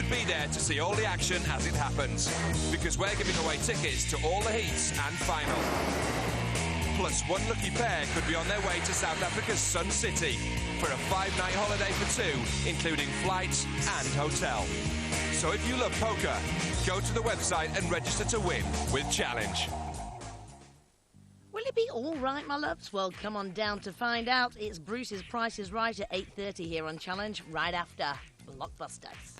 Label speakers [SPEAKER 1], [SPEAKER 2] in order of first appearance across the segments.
[SPEAKER 1] should be there to see all the action as it happens, because we're giving away tickets to all the heats and final. Plus, one lucky pair could be on their way to South Africa's Sun City for a 5-night holiday for two, including flights and hotel. So if you love poker, go to the website and register to win with Challenge.
[SPEAKER 2] Will it be all right, my loves? Well, come on down to find out. It's Bruce's Price is Right at 8:30 here on Challenge, right after Blockbusters.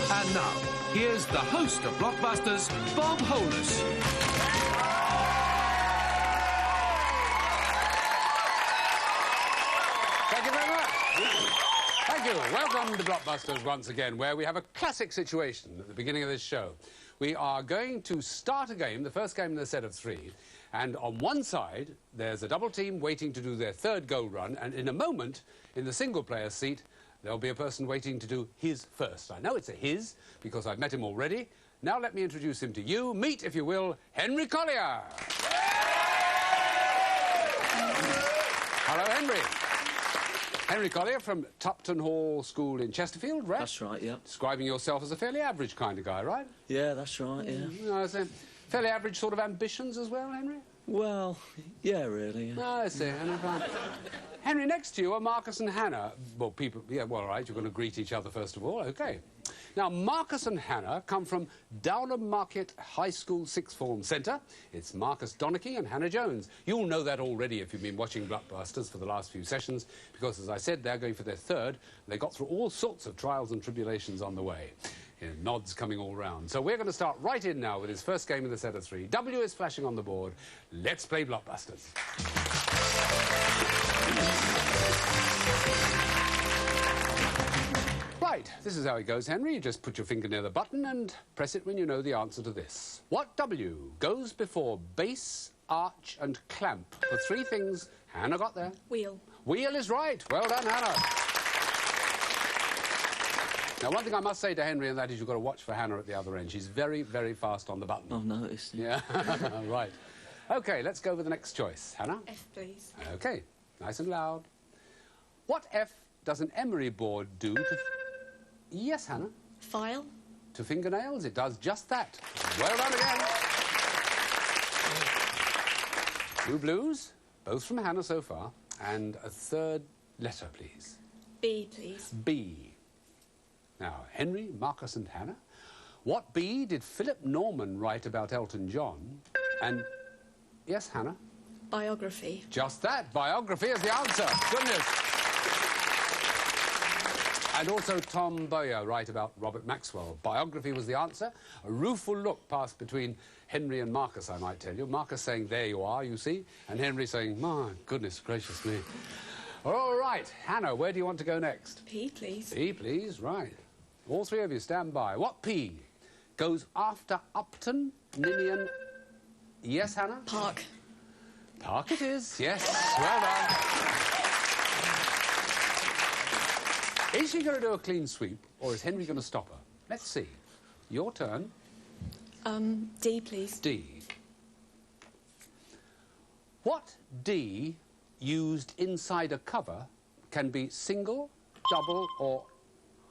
[SPEAKER 3] And now, here's the host of Blockbusters, Bob Holness.
[SPEAKER 4] Thank you very much. Thank you. Welcome to Blockbusters once again, where we have a classic situation at the beginning of this show. We are going to start a game, the first game in a set of three, and on one side, there's a double team waiting to do their third goal run, and in a moment, in the single-player seat, there'll be a person waiting to do his first. I know it's a his, because I've met him already. Now let me introduce him to you. Meet, if you will, Henry Collier. Hello, Henry. Henry Collier from Tupton Hall School in Chesterfield, right?
[SPEAKER 5] That's right, yeah.
[SPEAKER 4] Describing yourself as a fairly average kind of guy, right?
[SPEAKER 5] Yeah, that's right, yeah.
[SPEAKER 4] No, so fairly average sort of ambitions as well, Henry?
[SPEAKER 5] Well, yeah, really, yeah.
[SPEAKER 4] I see. Henry, next to you are Marcus and Hannah. Well, people... Yeah, well, all right, you're going to greet each other first of all. OK. Now, Marcus and Hannah come from Downham Market High School Sixth Form Centre. It's Marcus Donachie and Hannah Jones. You'll know that already if you've been watching Blockbusters for the last few sessions, because, as I said, they're going for their third. They got through all sorts of trials and tribulations on the way. You know, nods coming all round. So we're going to start right in now with his first game in the set of three. W is flashing on the board. Let's play Blockbusters. Right, this is how it goes, Henry. You just put your finger near the button and press it when you know the answer to this. What W goes before base, arch and clamp for three things Hannah got there?
[SPEAKER 6] Wheel.
[SPEAKER 4] Wheel is right. Well done, Hannah. Now, one thing I must say to Henry, and that is you've got to watch for Hannah at the other end. She's very, very fast on the button.
[SPEAKER 5] I've noticed.
[SPEAKER 4] Yeah, right. OK, let's go with the next choice. Hannah?
[SPEAKER 6] F, please.
[SPEAKER 4] OK, nice and loud. What F does an emery board do to... Yes, Hannah?
[SPEAKER 6] File.
[SPEAKER 4] To fingernails, it does just that. Well done again. 2 blues, both from Hannah so far. And a third letter, please.
[SPEAKER 6] B, please.
[SPEAKER 4] B. Now, Henry, Marcus and Hannah. What B did Philip Norman write about Elton John? And... Yes, Hannah?
[SPEAKER 6] Biography.
[SPEAKER 4] Just that. Biography is the answer. Goodness. And also Tom Bowyer write about Robert Maxwell. Biography was the answer. A rueful look passed between Henry and Marcus, I might tell you. Marcus saying, there you are, you see. And Henry saying, my goodness gracious me. All right. Hannah, where do you want to go next?
[SPEAKER 6] P, please.
[SPEAKER 4] P, please. Right. All three of you stand by. What P goes after Upton, Ninian... Yes, Hannah?
[SPEAKER 6] Park.
[SPEAKER 4] Park it is. Yes. Well done. Is she going to do a clean sweep, or is Henry going to stop her? Let's see. Your turn.
[SPEAKER 6] D, please.
[SPEAKER 4] D. What D used inside a cover can be single, double, or...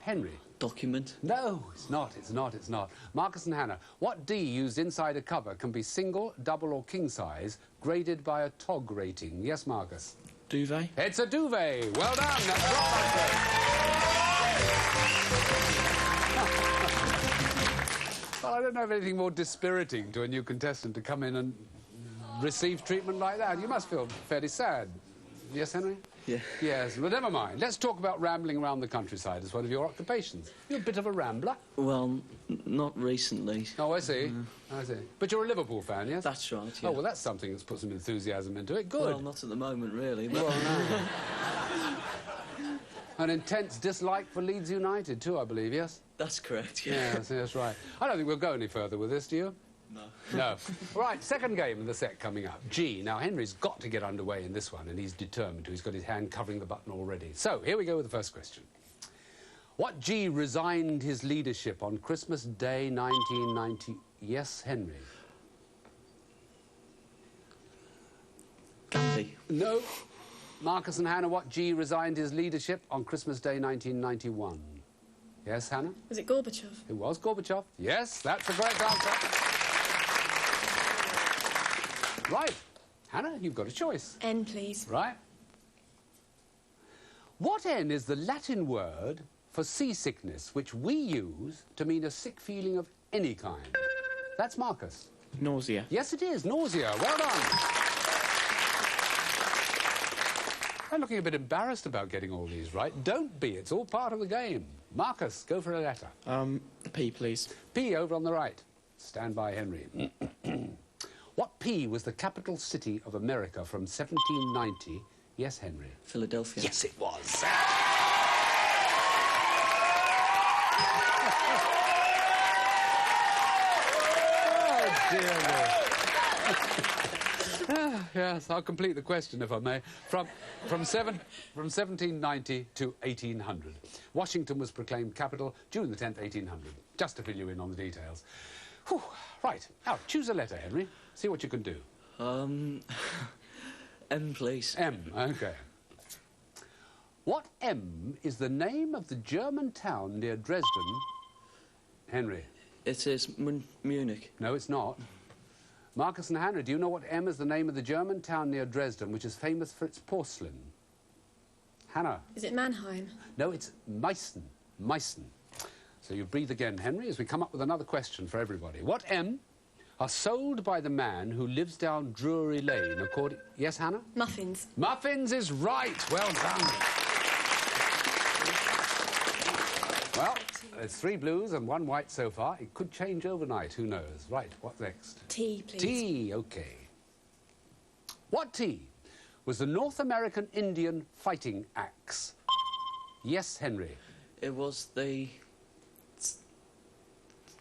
[SPEAKER 4] Henry?
[SPEAKER 5] Document.
[SPEAKER 4] No, it's not, it's not, it's not. Marcus and Hannah, what D used inside a cover can be single, double or king size, graded by a TOG rating? Yes, Marcus?
[SPEAKER 5] Duvet.
[SPEAKER 4] It's a duvet. Well done. That's Blockbusters. Well, I don't know of anything more dispiriting to a new contestant to come in and receive treatment like that. You must feel fairly sad. Yes, Henry?
[SPEAKER 5] Yeah.
[SPEAKER 4] Yes, but never mind. Let's talk about rambling around the countryside as one of your occupations. You're a bit of a rambler.
[SPEAKER 5] Well, not recently.
[SPEAKER 4] Oh, I see. I see. But you're a Liverpool fan, yes?
[SPEAKER 5] That's right, yeah.
[SPEAKER 4] Oh, well, that's something that's put some enthusiasm into it. Good.
[SPEAKER 5] Well, not at the moment, really. But...
[SPEAKER 4] Well, no. An intense dislike for Leeds United too, I believe, yes?
[SPEAKER 5] That's correct, yeah.
[SPEAKER 4] Yes, that's right. I don't think we'll go any further with this, do you?
[SPEAKER 5] No.
[SPEAKER 4] No. Right, second game in the set coming up. G. Now, Henry's got to get underway in this one, and he's determined to. He's got his hand covering the button already. So, here we go with the first question. What G resigned his leadership on Christmas Day 1990... Yes, Henry?
[SPEAKER 5] Gandhi.
[SPEAKER 4] No. Marcus and Hannah, what G resigned his leadership on Christmas Day 1991? Yes, Hannah?
[SPEAKER 6] Was it Gorbachev?
[SPEAKER 4] It was Gorbachev. Yes, that's a correct answer. Right. Hannah, you've got a choice.
[SPEAKER 6] N, please.
[SPEAKER 4] Right. What N is the Latin word for seasickness, which we use to mean a sick feeling of any kind? That's Marcus.
[SPEAKER 7] Nausea.
[SPEAKER 4] Yes, it is. Nausea. Well done. I'm looking a bit embarrassed about getting all these right. Don't be. It's all part of the game. Marcus, go for a letter.
[SPEAKER 7] P, please.
[SPEAKER 4] P over on the right. Stand by, Henry. What P was the capital city of America from 1790? Yes, Henry.
[SPEAKER 5] Philadelphia.
[SPEAKER 4] Yes, it was. Oh, dear me. Yes, I'll complete the question, if I may. From 1790 to 1800. Washington was proclaimed capital June the 10th, 1800. Just to fill you in on the details. Whew. Right. Now, choose a letter, Henry. See what you can do.
[SPEAKER 5] M, please.
[SPEAKER 4] M, OK. What M is the name of the German town near Dresden? Henry?
[SPEAKER 5] It is Munich.
[SPEAKER 4] No, it's not. Marcus and Hannah, do you know what M is the name of the German town near Dresden, which is famous for its porcelain? Hannah?
[SPEAKER 6] Is it Mannheim?
[SPEAKER 4] No, it's Meissen. Meissen. So you breathe again, Henry, as we come up with another question for everybody. What M are sold by the man who lives down Drury Lane, according... Yes, Hannah?
[SPEAKER 6] Muffins.
[SPEAKER 4] Muffins is right. Well done. Well, there's 3 blues and 1 white so far. It could change overnight. Who knows? Right, what's next?
[SPEAKER 6] T, please.
[SPEAKER 4] T, OK. What T was the North American Indian fighting axe? Yes, Henry.
[SPEAKER 5] It was the...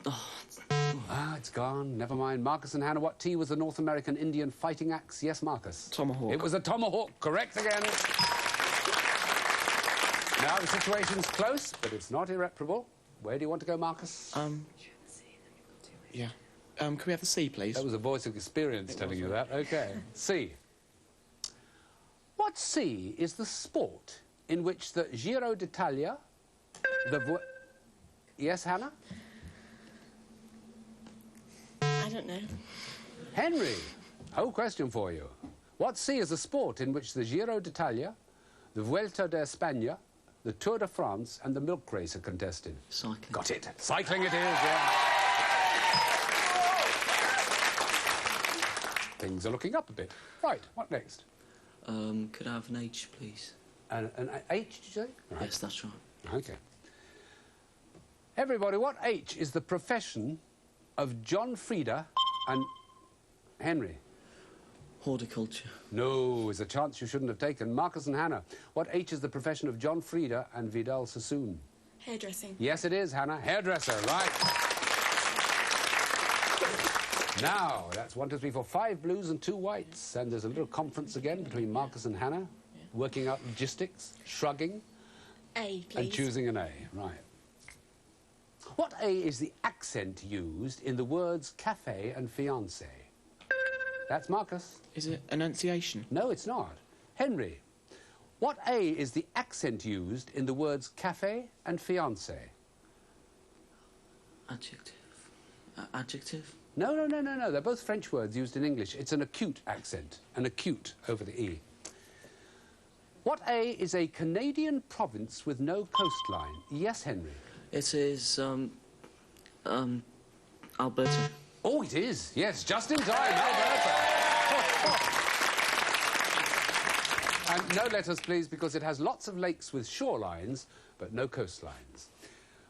[SPEAKER 4] Ah, it's gone. Never mind. Marcus and Hannah, what T was the North American Indian fighting axe? Yes, Marcus.
[SPEAKER 7] Tomahawk.
[SPEAKER 4] It was a tomahawk. Correct again. Now, the situation's close, but it's not irreparable. Where do you want to go, Marcus?
[SPEAKER 7] Yeah. Can we have the C, please?
[SPEAKER 4] That was a voice of experience telling you that. OK. C. What C is the sport in which the Giro d'Italia, Yes, Hannah?
[SPEAKER 6] I don't know.
[SPEAKER 4] Henry, whole question for you. What C is the sport in which the Giro d'Italia, the Vuelta de España, the Tour de France and the milk race are contested?
[SPEAKER 5] Cycling.
[SPEAKER 4] Got it. Cycling it is, yeah. Things are looking up a bit. Right, what next?
[SPEAKER 5] Could I have an H, please?
[SPEAKER 4] An H, did you say? Right.
[SPEAKER 5] Yes, that's right.
[SPEAKER 4] OK. Everybody, what H is the profession of John Frieda and Henry?
[SPEAKER 5] Horticulture.
[SPEAKER 4] No, is a chance you shouldn't have taken. Marcus and Hannah, what H is the profession of John Frieda and Vidal Sassoon?
[SPEAKER 6] Hairdressing.
[SPEAKER 4] Yes, it is, Hannah. Hairdresser, right. Now, that's 1, 2, 3, 4, 5 blues and 2 whites. And there's a little conference again between Marcus and Hannah, working out logistics, shrugging,
[SPEAKER 6] A, please.
[SPEAKER 4] and choosing an A. Right. What A is the accent used in the words cafe and fiancé? That's Marcus.
[SPEAKER 7] Is it enunciation?
[SPEAKER 4] No, it's not. Henry, what A is the accent used in the words cafe and fiancé?
[SPEAKER 5] Adjective. Adjective.
[SPEAKER 4] No, no, no, no, no. They're both French words used in English. It's an acute accent. An acute over the E. What A is a Canadian province with no coastline? Yes, Henry.
[SPEAKER 5] It is, Alberta.
[SPEAKER 4] Oh, it is. Yes, just in time. Alberta. And no letters, please, because it has lots of lakes with shorelines, but no coastlines.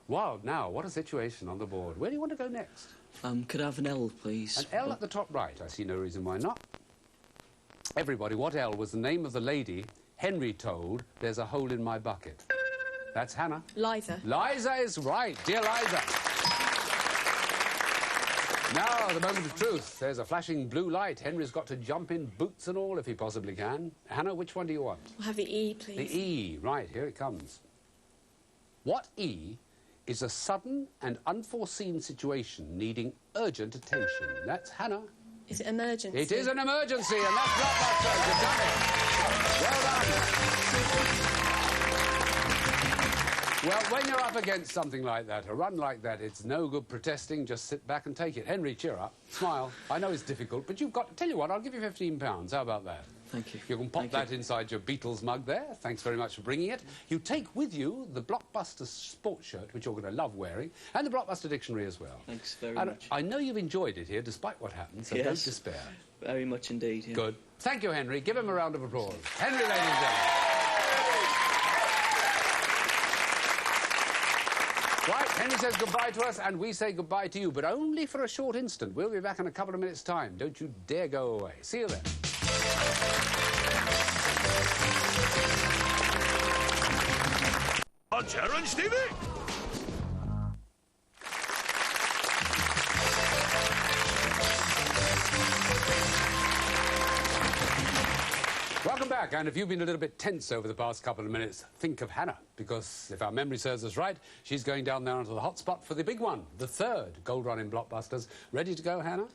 [SPEAKER 4] Wow, now, what a situation on the board. Where do you want to go next?
[SPEAKER 5] Could I have an L, please?
[SPEAKER 4] An L at the top right. I see no reason why not. Everybody, what L was the name of the lady Henry told there's a hole in my bucket? That's Hannah.
[SPEAKER 6] Liza.
[SPEAKER 4] Liza is right. Dear Liza. Now, the moment of truth. There's a flashing blue light. Henry's got to jump in, boots and all, if he possibly can. Hannah, which one do you want?
[SPEAKER 6] We'll have the E, please.
[SPEAKER 4] The E. Right, here it comes. What E is a sudden and unforeseen situation needing urgent attention? That's Hannah.
[SPEAKER 6] Is it emergency?
[SPEAKER 4] It is an emergency, and that's Blockbusters. You've done it. Well done. Well, when you're up against something like that, a run like that, it's no good protesting. Just sit back and take it. Henry, cheer up. Smile. I know it's difficult, but you've got... Tell you what, I'll give you £15. How about that?
[SPEAKER 5] Thank you.
[SPEAKER 4] You can pop that inside your Beatles mug there. Thanks very much for bringing it. You take with you the Blockbuster sports shirt, which you're going to love wearing, and the Blockbuster dictionary as well.
[SPEAKER 5] Thanks very much.
[SPEAKER 4] I know you've enjoyed it here, despite what happened, so
[SPEAKER 5] Yes.
[SPEAKER 4] don't despair.
[SPEAKER 5] Very much indeed, yeah.
[SPEAKER 4] Good. Thank you, Henry. Give him a round of applause. Henry, ladies and gentlemen. Right, Henry says goodbye to us, and we say goodbye to you, but only for a short instant. We'll be back in a couple of minutes' time. Don't you dare go away. See you then.
[SPEAKER 8] On Challenge TV!
[SPEAKER 4] Welcome back, and if you've been a little bit tense over the past couple of minutes, think of Hannah, because if our memory serves us right, she's going down there onto the hot spot for the big one, the third gold run in Blockbusters. Ready to go, Hannah?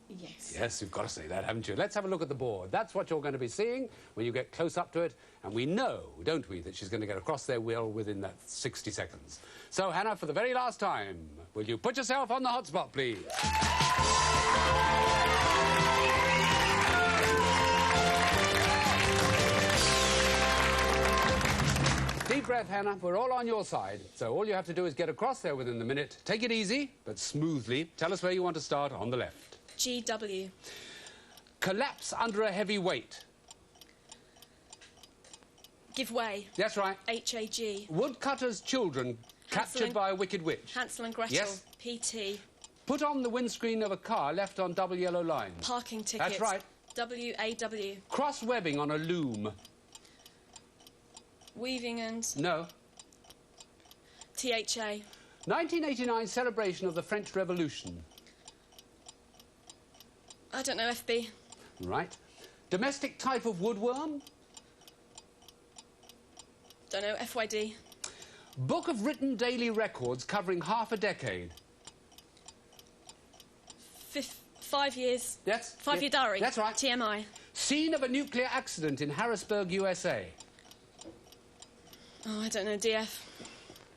[SPEAKER 6] Yes.
[SPEAKER 4] Yes, you've got to say that, haven't you? Let's have a look at the board. That's what you're going to be seeing when you get close up to it, and we know, don't we, that she's going to get across their wheel within that 60 seconds. So, Hannah, for the very last time, will you put yourself on the hot spot, please? Deep breath, Hannah. We're all on your side. So all you have to do is get across there within the minute. Take it easy, but smoothly. Tell us where you want to start on the left.
[SPEAKER 6] GW.
[SPEAKER 4] Collapse under a heavy weight.
[SPEAKER 6] Give way.
[SPEAKER 4] That's right.
[SPEAKER 6] HAG.
[SPEAKER 4] Woodcutter's children captured by a wicked witch.
[SPEAKER 6] Hansel and Gretel.
[SPEAKER 4] Yes.
[SPEAKER 6] PT.
[SPEAKER 4] Put on the windscreen of a car left on double yellow lines.
[SPEAKER 6] Parking tickets.
[SPEAKER 4] That's right.
[SPEAKER 6] WAW.
[SPEAKER 4] Cross-webbing on a loom.
[SPEAKER 6] Weaving and...
[SPEAKER 4] No.
[SPEAKER 6] THA.
[SPEAKER 4] 1989 celebration of the French Revolution.
[SPEAKER 6] I don't know, FB.
[SPEAKER 4] Right. Domestic type of woodworm.
[SPEAKER 6] Don't know, FYD.
[SPEAKER 4] Book of written daily records covering half a decade.
[SPEAKER 6] 5 years.
[SPEAKER 4] Yes.
[SPEAKER 6] 5-year diary.
[SPEAKER 4] That's right.
[SPEAKER 6] TMI.
[SPEAKER 4] Scene of a nuclear accident in Harrisburg, USA.
[SPEAKER 6] Oh, I don't know, DF.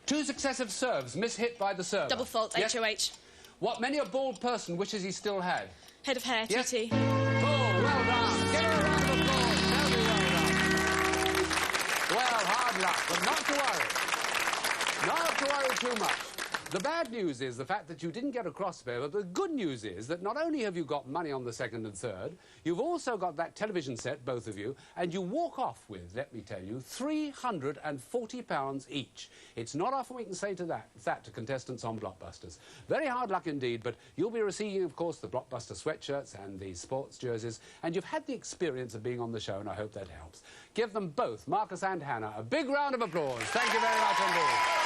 [SPEAKER 4] 2 successive serves mishit by the server.
[SPEAKER 6] Double fault,
[SPEAKER 4] Yes.
[SPEAKER 6] HOH.
[SPEAKER 4] What many a bald person wishes he still had.
[SPEAKER 6] Head of hair,
[SPEAKER 4] Yes.
[SPEAKER 6] TT.
[SPEAKER 4] Oh, well done. Give her a round of applause. Very well done. Well, hard luck, but not to worry. Not to worry too much. The bad news is the fact that you didn't get across there, but the good news is that not only have you got money on the second and third, you've also got that television set, both of you, and you walk off with, let me tell you, £340 each. It's not often we can say to that to contestants on Blockbusters. Very hard luck indeed, but you'll be receiving, of course, the Blockbuster sweatshirts and the sports jerseys, and you've had the experience of being on the show, and I hope that helps. Give them both, Marcus and Hannah, a big round of applause. Thank you very much indeed.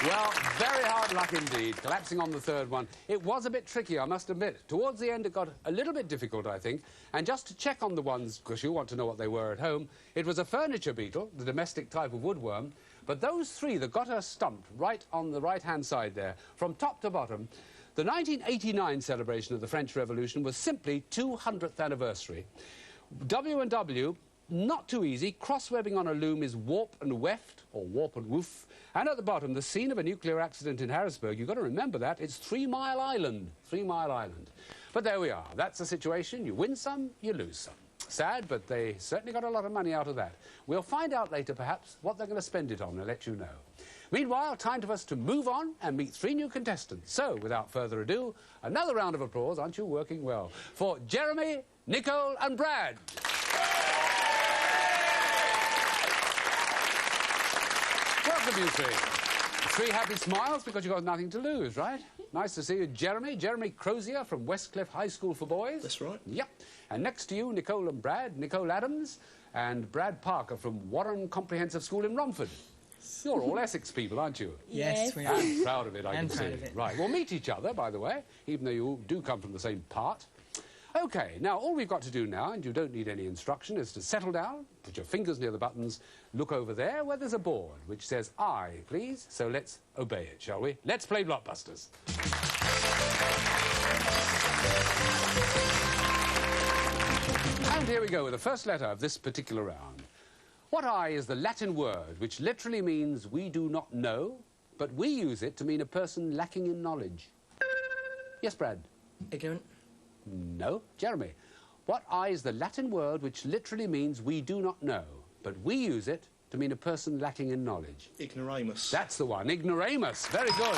[SPEAKER 4] Well, very hard luck indeed, collapsing on the third one. It was a bit tricky, I must admit. Towards the end, it got a little bit difficult, I think. And just to check on the ones, because you want to know what they were at home, it was a furniture beetle, the domestic type of woodworm. But those 3 that got her stumped right on the right-hand side there, from top to bottom, the 1989 celebration of the French Revolution was simply 200th anniversary. W&W, not too easy. Cross-webbing on a loom is warp and weft, or warp and woof. And at the bottom, the scene of a nuclear accident in Harrisburg. You've got to remember that. It's 3 Mile Island. 3 Mile Island. But there we are. That's the situation. You win some, you lose some. Sad, but they certainly got a lot of money out of that. We'll find out later, perhaps, what they're going to spend it on and let you know. Meanwhile, time for us to move on and meet 3 new contestants. So, without further ado, another round of applause, aren't you working well, for Jeremy, Nicole and Brad. Welcome, you 3. three happy smiles because you've got nothing to lose, right? Nice to see you, Jeremy. Jeremy Crozier from Westcliff High School for Boys.
[SPEAKER 7] That's right.
[SPEAKER 4] Yep. And next to you, Nicole and Brad. Nicole Adams and Brad Parker from Warren Comprehensive School in Romford. You're all Essex people, aren't you?
[SPEAKER 8] Yes, we are.
[SPEAKER 4] I'm proud of it, I can see.
[SPEAKER 8] proud of it.
[SPEAKER 4] Right, we'll meet each other, by the way, even though you do come from the same part. OK, now, all we've got to do now, and you don't need any instruction, is to settle down, put your fingers near the buttons, look over there where there's a board which says I, please. So let's obey it, shall we? Let's play Blockbusters. And here we go with the first letter of this particular round. What I is the Latin word which literally means we do not know, but we use it to mean a person lacking in knowledge. Yes, Brad?
[SPEAKER 8] Ignorant.
[SPEAKER 4] No. Jeremy? What I is the Latin word which literally means we do not know, but we use it to mean a person lacking in knowledge.
[SPEAKER 7] Ignoramus.
[SPEAKER 4] That's the one. Ignoramus. Very good.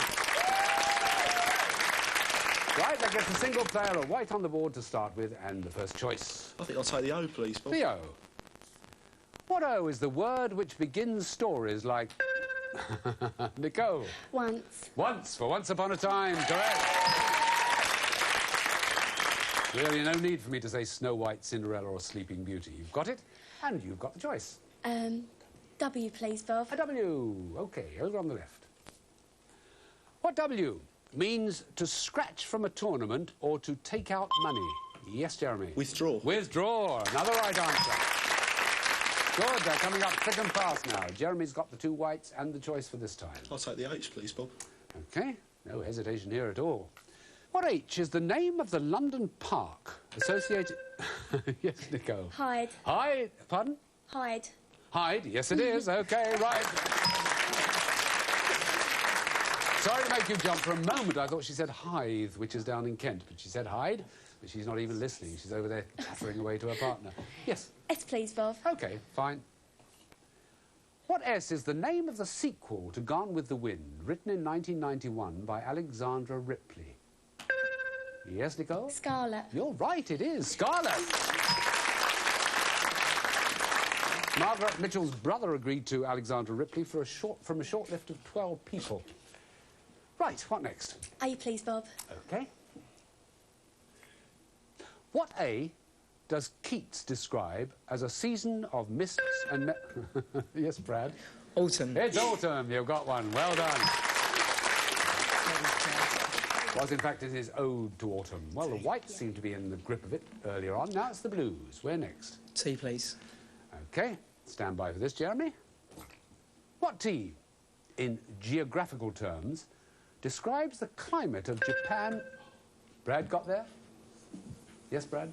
[SPEAKER 4] Right, that gets a single player of white on the board to start with, and the first choice.
[SPEAKER 7] I think I'll take the O, please, Bob.
[SPEAKER 4] The O. What O is the word which begins stories like... Nicole?
[SPEAKER 9] Once.
[SPEAKER 4] Once, for once upon a time, correct. Really, no need for me to say Snow White, Cinderella or Sleeping Beauty. You've got it, and you've got the choice.
[SPEAKER 9] W, please, Bob.
[SPEAKER 4] A W. OK, over on the left. What W means to scratch from a tournament or to take out money? Yes, Jeremy?
[SPEAKER 7] Withdraw.
[SPEAKER 4] Withdraw. Another right answer. Good, they're coming up thick and fast now. Jeremy's got the two whites and the choice for this time.
[SPEAKER 7] I'll take the H, please, Bob.
[SPEAKER 4] OK, no hesitation here at all. What H is the name of the London park associated... Yes, Nicole?
[SPEAKER 9] Hyde.
[SPEAKER 4] Hyde? Pardon?
[SPEAKER 9] Hyde.
[SPEAKER 4] Hyde? Yes, it is. OK, right. Sorry to make you jump for a moment. I thought she said Hythe, which is down in Kent, but she said Hyde, but she's not even listening. She's over there chattering away to her partner. Yes?
[SPEAKER 9] S, please, Bob.
[SPEAKER 4] OK, fine. What S is the name of the sequel to Gone with the Wind, written in 1991 by Alexandra Ripley? Yes, Nicole?
[SPEAKER 9] Scarlet.
[SPEAKER 4] You're right, it is. Scarlet. Margaret Mitchell's brother agreed to Alexandra Ripley for from a short list of 12 people. Right, what next?
[SPEAKER 9] A, please, Bob.
[SPEAKER 4] OK. What A does Keats describe as a season of mists and... Yes, Brad?
[SPEAKER 8] Autumn.
[SPEAKER 4] It's autumn. You've got one. Well done. Was, in fact, it is Ode to Autumn. Well, the whites seem to be in the grip of it earlier on. Now it's the blues. Where next?
[SPEAKER 8] T, please.
[SPEAKER 4] OK. Stand by for this, Jeremy. What T, in geographical terms, describes the climate of Japan... Brad got there? Yes, Brad?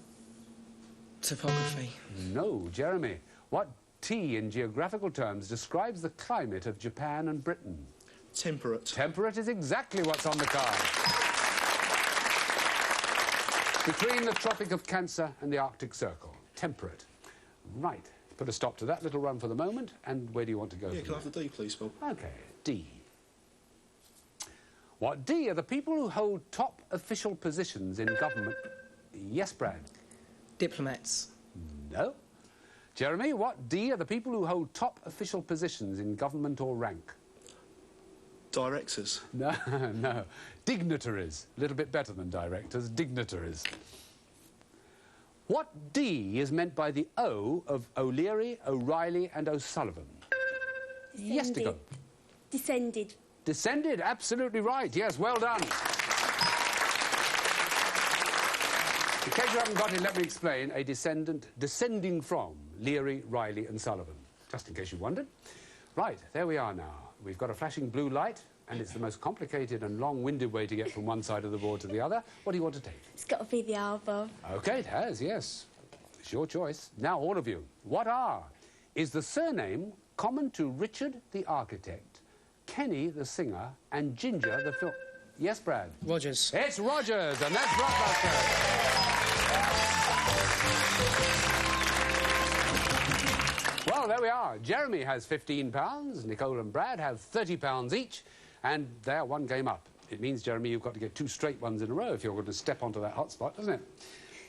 [SPEAKER 8] Topography.
[SPEAKER 4] No, Jeremy. What T, in geographical terms, describes the climate of Japan and Britain?
[SPEAKER 7] Temperate.
[SPEAKER 4] Temperate is exactly what's on the card. Between the Tropic of Cancer and the Arctic Circle. Temperate. Right. Put a stop to that little run for the moment. And where do you want to go?
[SPEAKER 7] Yeah, can I have the D, please, Bob?
[SPEAKER 4] OK, D. What D are the people who hold top official positions in government? Yes, Brad?
[SPEAKER 8] Diplomats.
[SPEAKER 4] No. Jeremy, what D are the people who hold top official positions in government or rank?
[SPEAKER 7] Directors.
[SPEAKER 4] No, no. Dignitaries. A little bit better than directors. Dignitaries. What D is meant by the O of O'Leary, O'Reilly and O'Sullivan?
[SPEAKER 9] Descended.
[SPEAKER 4] Yes, Nicole.
[SPEAKER 9] Descended.
[SPEAKER 4] Descended, absolutely right. Yes, well done. In case you haven't got it, let me explain. A descendant descending from Leary, Riley and Sullivan. Just in case you wondered. Right, there we are now. We've got a flashing blue light, and it's the most complicated and long-winded way to get from one side of the board to the other. What do you want to take?
[SPEAKER 9] It's got to be the R, Bob.
[SPEAKER 4] OK, it has, yes. It's your choice. Now, all of you, what R is the surname common to Richard the architect, Kenny the singer, and Ginger the film... Yes, Brad?
[SPEAKER 8] Rogers.
[SPEAKER 4] It's Rogers, and that's Blockbusters. Well, there we are. Jeremy has £15, Nicole and Brad have £30 each, and they're one game up. It means, Jeremy, you've got to get two straight ones in a row if you're going to step onto that hot spot, doesn't it?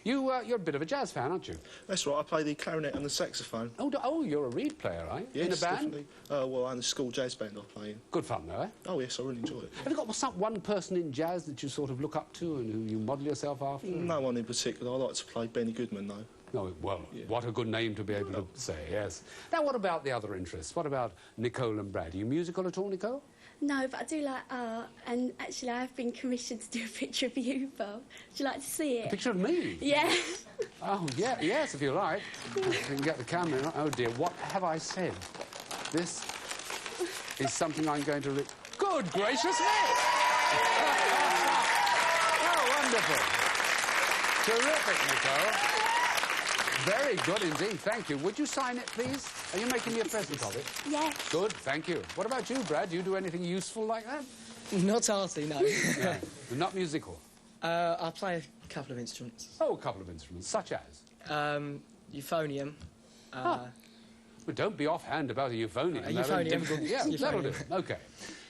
[SPEAKER 4] You're a bit of a jazz fan, aren't you?
[SPEAKER 10] That's right, I play the clarinet and the saxophone.
[SPEAKER 4] Oh, you're a reed player, right?
[SPEAKER 10] Yes,
[SPEAKER 4] in a band?
[SPEAKER 10] definitely. Well, I'm the school jazz band I play in.
[SPEAKER 4] Good fun, though, eh?
[SPEAKER 10] Oh, yes, I really enjoy it.
[SPEAKER 4] Have you got one person in jazz that you sort of look up to and who you model yourself after?
[SPEAKER 10] No one in particular. I like to play Benny Goodman, though.
[SPEAKER 4] No, well, what a good name to be able to say, yes. Now, what about the other interests? What about Nicole and Brad? Are you musical at all, Nicole?
[SPEAKER 9] No, but I do like art, and actually I have been commissioned to do a picture of you, Bob. Would you like to see it?
[SPEAKER 4] A picture of me?
[SPEAKER 9] Yeah.
[SPEAKER 4] Oh, yeah, yes, if you like. If you can get the camera in. Oh, dear, what have I said? This is something I'm going to... Good gracious me! Oh, wonderful. Terrific, Nicole. Very good indeed, thank you. Would you sign it, please? Are you making me a present of it?
[SPEAKER 9] Yes.
[SPEAKER 4] Good, thank you. What about you, Brad? Do you do anything useful like that?
[SPEAKER 8] Not arty, no.
[SPEAKER 4] No. Not musical?
[SPEAKER 8] I play a couple of instruments.
[SPEAKER 4] Oh, a couple of instruments, such as?
[SPEAKER 8] Euphonium.
[SPEAKER 4] Well, don't be offhand about a euphonium.
[SPEAKER 8] A
[SPEAKER 4] They're very
[SPEAKER 8] euphonium.
[SPEAKER 4] difficult- Yeah, that'll do. OK.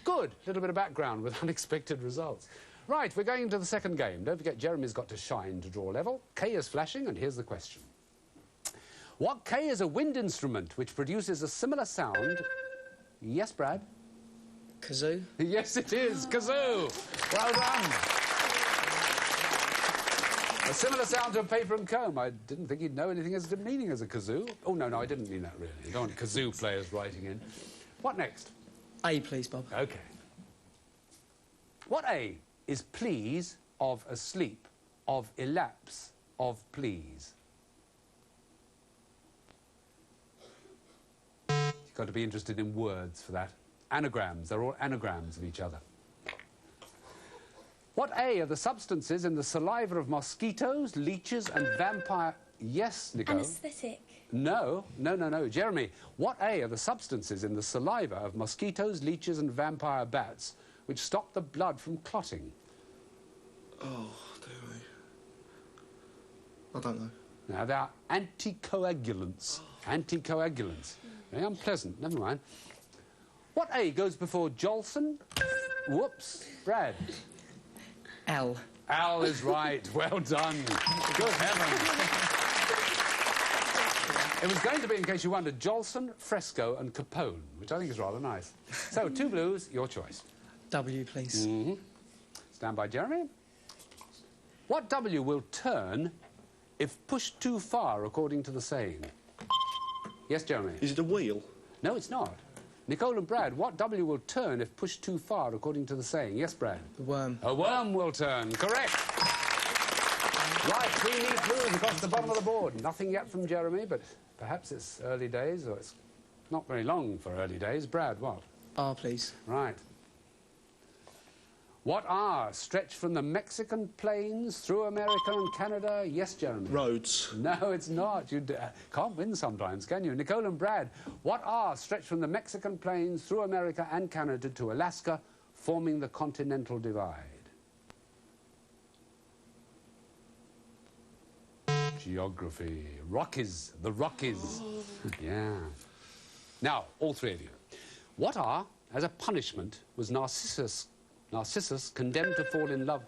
[SPEAKER 4] Good. A little bit of background with unexpected results. Right, we're going into the second game. Don't forget, Jeremy's got to shine to draw level. K is flashing, and here's the question. What K is a wind instrument which produces a similar sound... Yes, Brad?
[SPEAKER 8] Kazoo.
[SPEAKER 4] Yes, it is. Kazoo. Well done. A similar sound to a paper and comb. I didn't think he'd know anything as meaning as a kazoo. Oh, no, I didn't mean that, really. I don't want kazoo players writing in. What next?
[SPEAKER 8] A, please, Bob.
[SPEAKER 4] OK. What A is please, of asleep, of elapse, of please? You've got to be interested in words for that. Anagrams. They're all anagrams of each other. What A are the substances in the saliva of mosquitoes, leeches and vampire... Yes, Nicole?
[SPEAKER 9] Anaesthetic.
[SPEAKER 4] No. Jeremy, what A are the substances in the saliva of mosquitoes, leeches and vampire bats which stop the blood from clotting?
[SPEAKER 10] Oh, dear me. I don't know.
[SPEAKER 4] Now, they are anticoagulants. Anticoagulants. Very unpleasant. Never mind. What A goes before Jolson? Whoops. Brad.
[SPEAKER 8] L.
[SPEAKER 4] Al is right. Well done. Good heavens. It was going to be, in case you wondered, Jolson, Fresco and Capone, which I think is rather nice. So, two blues, your choice.
[SPEAKER 8] W, please.
[SPEAKER 4] Mm-hmm. Stand by, Jeremy. What W will turn if pushed too far, according to the saying? Yes, Jeremy?
[SPEAKER 10] Is it a wheel?
[SPEAKER 4] No, it's not. Nicole and Brad, what W will turn if pushed too far, according to the saying? Yes, Brad?
[SPEAKER 8] The worm.
[SPEAKER 4] A worm will turn. Correct. Right, 3 neat blues across the bottom of the board. Nothing yet from Jeremy, but perhaps it's early days, or it's not very long for early days. Brad, what?
[SPEAKER 8] R, please.
[SPEAKER 4] Right. What R stretch from the Mexican plains through America and Canada? Yes, Jeremy?
[SPEAKER 10] Roads.
[SPEAKER 4] No, it's not. You can't win sometimes, can you? Nicole and Brad, what R stretch from the Mexican plains through America and Canada to Alaska, forming the Continental Divide? Geography. Rockies. The Rockies. Yeah. Now, all three of you. What R, as a punishment, was Narcissus condemned to fall in love?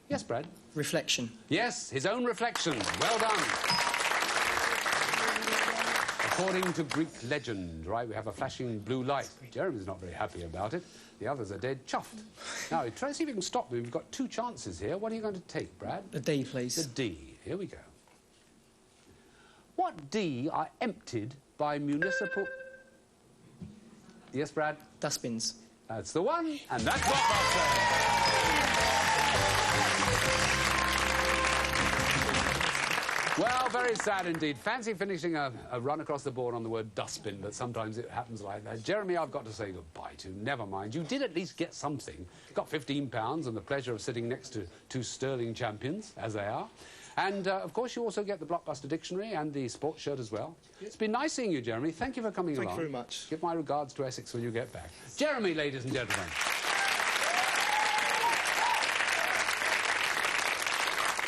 [SPEAKER 4] Yes, Brad?
[SPEAKER 8] Reflection.
[SPEAKER 4] Yes, his own reflection. Well done. According to Greek legend, right, we have a flashing blue light. Jeremy's not very happy about it. The others are dead chuffed. Now, try to see if you can stop me. We've got 2 chances here. What are you going to take, Brad?
[SPEAKER 8] A D, please.
[SPEAKER 4] The D. Here we go. What D are emptied by municipal... Yes, Brad?
[SPEAKER 8] Dustbins.
[SPEAKER 4] That's the one, and that's Blockbusters. Well, very sad indeed. Fancy finishing a run across the board on the word dustbin, but sometimes it happens like that. Jeremy, I've got to say goodbye to. Never mind. You did at least get something. Got £15 and the pleasure of sitting next to 2 sterling champions, as they are. And, of course, you also get the Blockbuster Dictionary and the sports shirt as well. It's been nice seeing you, Jeremy. Thank you for coming along.
[SPEAKER 10] Thank you very much.
[SPEAKER 4] Give my regards to Essex when you get back. Jeremy, ladies and gentlemen.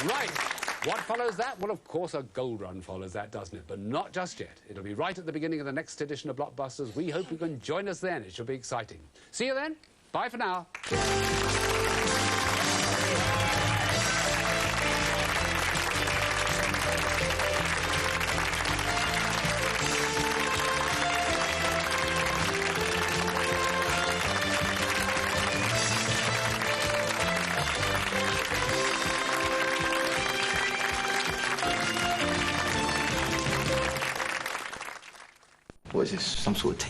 [SPEAKER 4] Right. What follows that? Well, of course, a gold run follows that, doesn't it? But not just yet. It'll be right at the beginning of the next edition of Blockbusters. We hope you can join us then. It should be exciting. See you then. Bye for now.
[SPEAKER 11] What is this, some sort of team?